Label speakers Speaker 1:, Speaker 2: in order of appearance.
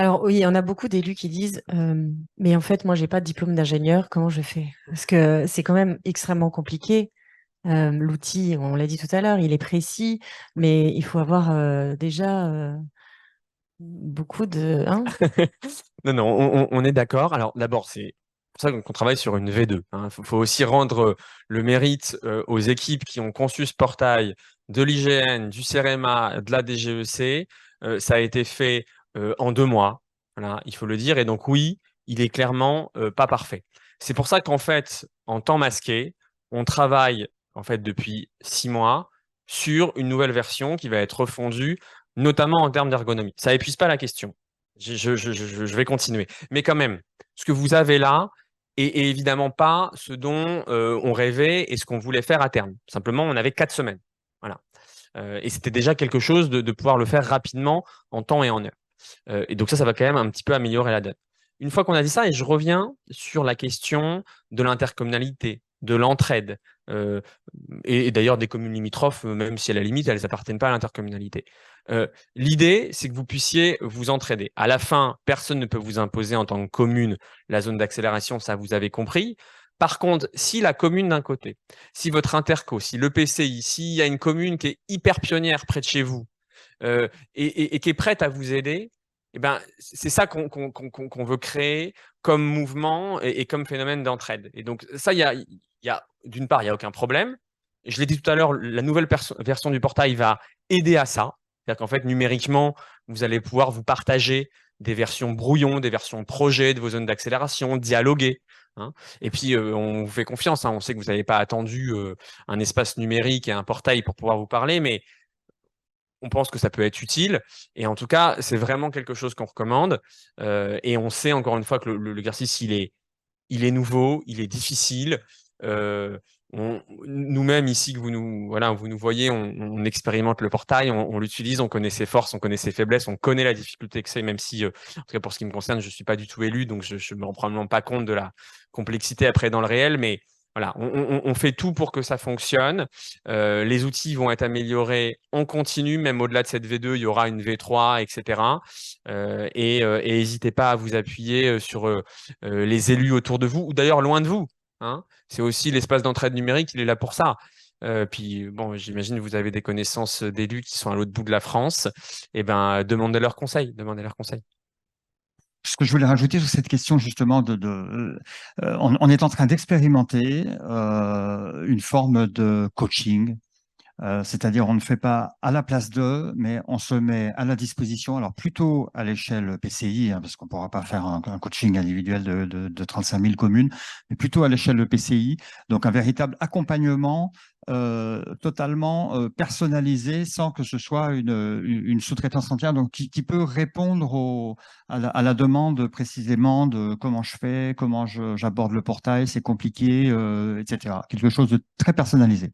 Speaker 1: Alors oui, on a beaucoup d'élus qui disent mais en fait, moi, j'ai pas de diplôme d'ingénieur, comment je fais? Parce que c'est quand même extrêmement compliqué. L'outil, on l'a dit tout à l'heure, il est précis, mais il faut avoir déjà beaucoup de... Hein.
Speaker 2: Non, non, on est d'accord. Alors d'abord, c'est pour ça qu'on travaille sur une V2. Il faut aussi rendre le mérite aux équipes qui ont conçu ce portail de l'IGN, du CEREMA, de la DGEC. Ça a été fait en 2 mois. Voilà, il faut le dire. Et donc oui, il est clairement pas parfait. C'est pour ça qu'en fait, en temps masqué, on travaille en fait depuis 6 mois sur une nouvelle version qui va être refondue, notamment en termes d'ergonomie. Ça épuise pas la question. Je vais continuer. Mais quand même, ce que vous avez là est évidemment pas ce dont on rêvait et ce qu'on voulait faire à terme. Simplement, on avait 4 semaines. Voilà. Et c'était déjà quelque chose de pouvoir le faire rapidement en temps et en heure. Et donc ça va quand même un petit peu améliorer la donne. Une fois qu'on a dit ça, et je reviens sur la question de l'intercommunalité, de l'entraide, euh, et d'ailleurs des communes limitrophes, même si à la limite, elles appartiennent pas à l'intercommunalité. L'idée, c'est que vous puissiez vous entraider. À la fin, personne ne peut vous imposer en tant que commune la zone d'accélération, ça vous avez compris. Par contre, si la commune d'un côté, si votre interco, si l'EPCI, s'il y a une commune qui est hyper pionnière près de chez vous, et qui est prête à vous aider, eh ben, c'est ça qu'on veut créer comme mouvement et comme phénomène d'entraide. Et donc, ça, d'une part, il n'y a aucun problème. Je l'ai dit tout à l'heure, la nouvelle version du portail va aider à ça. C'est-à-dire qu'en fait, numériquement, vous allez pouvoir vous partager des versions brouillon, des versions projet de vos zones d'accélération, dialoguer. Hein. Et puis, on vous fait confiance. Hein. On sait que vous n'avez pas attendu un espace numérique et un portail pour pouvoir vous parler, mais on pense que ça peut être utile. Et en tout cas, c'est vraiment quelque chose qu'on recommande. Et on sait encore une fois que l'exercice, il est nouveau, il est difficile. Euh, Nous-mêmes ici, que voilà, vous nous voyez, on expérimente le portail, on l'utilise, on connaît ses forces, on connaît ses faiblesses, on connaît la difficulté que c'est, même si, en tout cas pour ce qui me concerne, je ne suis pas du tout élu, donc je ne me rends probablement pas compte de la complexité après dans le réel, mais voilà, on fait tout pour que ça fonctionne. Les outils vont être améliorés en continu, même au-delà de cette V2, il y aura une V3, etc. Et n'hésitez pas à vous appuyer sur les élus autour de vous, ou d'ailleurs loin de vous. Hein. C'est aussi l'espace d'entraide numérique, il est là pour ça. Puis bon, j'imagine que vous avez des connaissances d'élus qui sont à l'autre bout de la France. Eh ben, demandez leurs conseils, demandez leurs conseils.
Speaker 3: Ce que je voulais rajouter sur cette question justement on est en train d'expérimenter une forme de coaching. C'est-à-dire, on ne fait pas à la place d'eux, mais on se met à la disposition, alors plutôt à l'échelle PCI, hein, parce qu'on ne pourra pas faire un coaching individuel de 35 000 communes, mais plutôt à l'échelle PCI. Donc, un véritable accompagnement totalement personnalisé sans que ce soit une sous-traitance entière, donc qui peut répondre à la demande précisément de comment je fais, j'aborde le portail, c'est compliqué, etc. Quelque chose de très personnalisé.